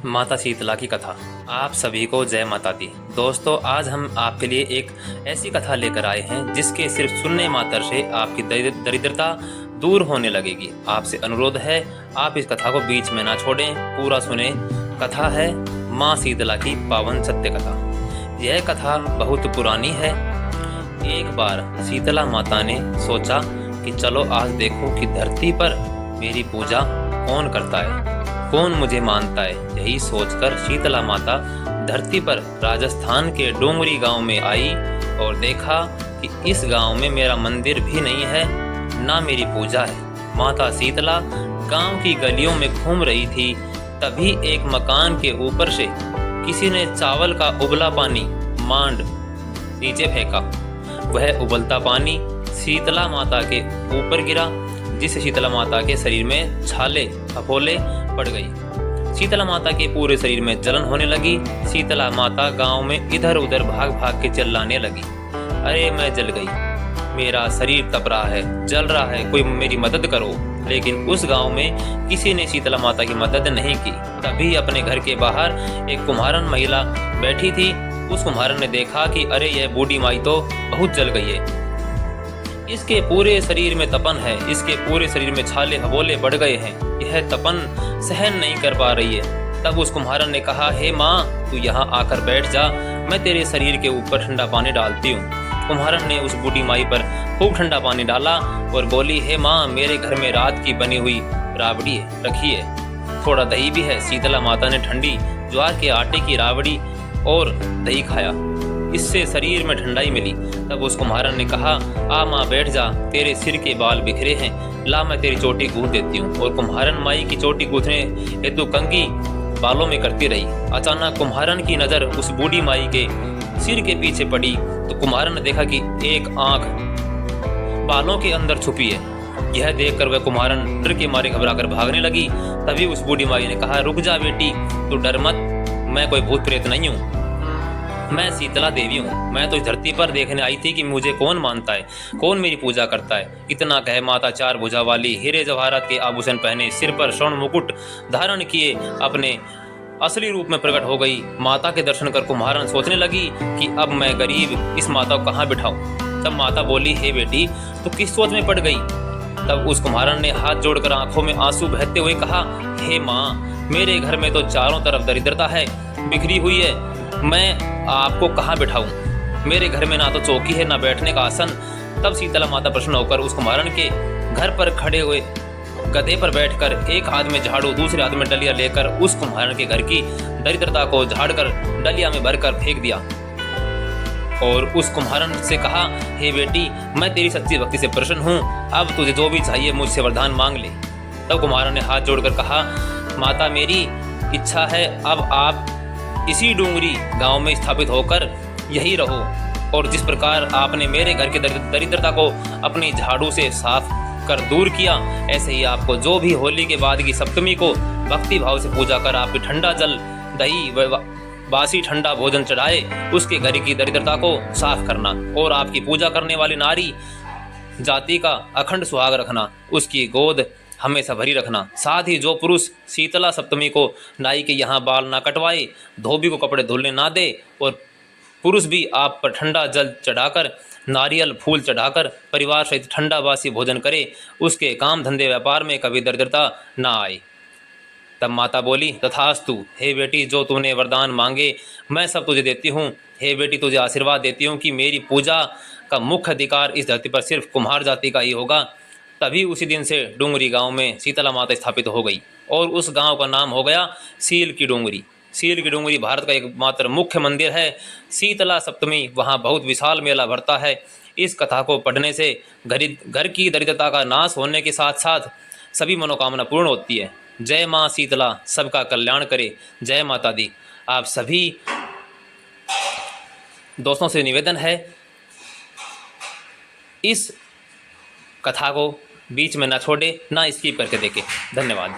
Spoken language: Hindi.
माता शीतला की कथा। आप सभी को जय माता दी। दोस्तों, आज हम आपके लिए एक ऐसी कथा लेकर आए हैं जिसके सिर्फ सुनने मात्र से आपकी दरिद्रता दूर होने लगेगी। आपसे अनुरोध है, आप इस कथा को बीच में ना छोड़ें, पूरा सुने। कथा है माँ शीतला की पावन सत्य कथा। यह कथा बहुत पुरानी है। एक बार शीतला माता ने सोचा कि चलो आज देखो कि धरती पर मेरी पूजा कौन करता है, कौन मुझे मानता है। यही सोचकर शीतला माता धरती पर राजस्थान के डोंगरी गांव में आई और देखा कि इस गांव में मेरा मंदिर भी नहीं है, ना मेरी पूजा है। माता शीतला गांव की गलियों में घूम रही थी, तभी एक मकान के ऊपर से किसी ने चावल का उबला पानी मांड नीचे फेंका। वह उबलता पानी शीतला माता के ऊपर गिरा, जिससे शीतला माता के शरीर में छाले फफोले पड़ गई। शीतला माता के पूरे शरीर में जलन होने लगी। शीतला माता गांव में इधर उधर भाग भाग के चिल्लाने लगी, अरे मैं जल गई, मेरा शरीर तप रहा है, जल रहा है, कोई मेरी मदद करो। लेकिन उस गांव में किसी ने शीतला माता की मदद नहीं की। तभी अपने घर के बाहर एक कुम्हारन महिला बैठी थी। उस कुम्हारन ने देखा कि अरे यह बूढ़ी माई तो बहुत जल गई है, इसके पूरे शरीर में तपन है, इसके पूरे शरीर में छाले फफोले बढ़ गए हैं, यह तपन सहन नहीं कर पा रही है। तब उस कुम्हारन ने कहा, हे माँ, तू यहाँ आकर बैठ जा, मैं तेरे शरीर के ऊपर ठंडा पानी डालती हूँ। कुम्हारन ने उस बूढ़ी माई पर खूब ठंडा पानी डाला और बोली, हे माँ, मेरे घर में रात की बनी हुई राबड़ी रखी है, थोड़ा दही भी है। शीतला माता ने ठंडी ज्वार के आटे की राबड़ी और दही खाया, इससे शरीर में ठंडाई मिली। तब उस कुम्हारन ने कहा, आ माँ बैठ जा, तेरे सिर के बाल बिखरे हैं, ला मैं तेरी चोटी गूंथ देती हूँ। और कुम्हारन माई की चोटी गूंथने हेतु कंघी बालों में करती रही। अचानक कुम्हारन की नज़र उस बूढ़ी माई के सिर के पीछे पड़ी तो कुम्हारन ने देखा कि एक आंख बालों के अंदर छुपी है। यह देखकर वह कुम्हारन डर के मारे घबराकर भागने लगी। तभी उस बूढ़ी माई ने कहा, रुक जा बेटी, तू डर मत, मैं कोई भूत प्रेत नहीं हूँ, मैं शीतला देवी हूँ। मैं तो इस धरती पर देखने आई थी कि मुझे कौन मानता है, कौन मेरी पूजा करता है। इतना कहे माता चार भुजा वाली, हीरे जवाहरात के आभूषण पहने, सिर पर स्वर्ण मुकुट धारण किए अपने असली रूप में प्रकट हो गई। माता के दर्शन कर कुम्हारन सोचने लगी कि अब मैं गरीब इस माता को कहाँ बिठाऊं। तब माता बोली, हे बेटी, तो किस सोच में पड़ गई। तब उस कुम्हारन ने हाथ जोड़कर आंखों में आंसू बहते हुए कहा, हे माँ, मेरे घर में तो चारों तरफ दरिद्रता है, बिखरी हुई है, मैं आपको कहाँ बिठाऊं। मेरे घर में ना तो चौकी है, ना बैठने का आसन। तब शीतला माता प्रसन्न होकर उस कुम्हारन के घर पर खड़े हुए गधे पर बैठकर एक हाथ में झाड़ू, दूसरे हाथ में डलिया लेकर उस कुम्हारन के घर की दरिद्रता को झाड़कर डलिया में भरकर फेंक दिया और उस कुम्हारन से कहा, हे बेटी, मैं तेरी सच्ची भक्ति से प्रसन्न हूँ, अब तुझे जो भी चाहिए मुझसे वरदान मांग ले। तब कुम्हारन ने हाथ जोड़कर कहा, माता, मेरी इच्छा है अब आप इसी डूंगरी गांव में स्थापित होकर यही रहो, और जिस प्रकार आपने मेरे घर की दरिद्रता को अपनी झाड़ू से साफ कर दूर किया, ऐसे ही आपको जो भी होली के बाद की सप्तमी को भक्ति भाव से पूजा कर आपकी ठंडा जल, दही बासी ठंडा भोजन चढ़ाए, उसके घर की दरिद्रता को साफ करना और आपकी पूजा करने वाली नारी जाति का अखंड सुहाग रखना, उसकी गोद हमेशा भरी रखना। साथ ही जो पुरुष शीतला सप्तमी को नाई के यहाँ बाल ना कटवाए, धोबी को कपड़े धुलने ना दे, और पुरुष भी आप पर ठंडा जल चढ़ाकर, नारियल फूल चढ़ाकर परिवार सहित ठंडा बासी भोजन करे, उसके काम धंधे व्यापार में कभी दरिद्रता ना आए। तब माता बोली, तथास्तु, हे बेटी, जो तूने वरदान मांगे मैं सब तुझे देती हूँ। हे बेटी, तुझे आशीर्वाद देती हूँ कि मेरी पूजा का मुख्य अधिकार इस धरती पर सिर्फ कुम्हार जाति का ही होगा। तभी उसी दिन से डूंगरी गांव में शीतला माता स्थापित हो गई और उस गांव का नाम हो गया सील की डूंगरी। सील की डूंगरी भारत का एकमात्र मुख्य मंदिर है। शीतला सप्तमी वहां बहुत विशाल मेला भरता है। इस कथा को पढ़ने से घर की दरिद्रता का नाश होने के साथ साथ सभी मनोकामना पूर्ण होती है। जय माँ शीतला सबका कल्याण करे। जय माता दी। आप सभी दोस्तों से निवेदन है, इस कथा को बीच में ना छोड़े, ना स्किप करके देखें। धन्यवाद।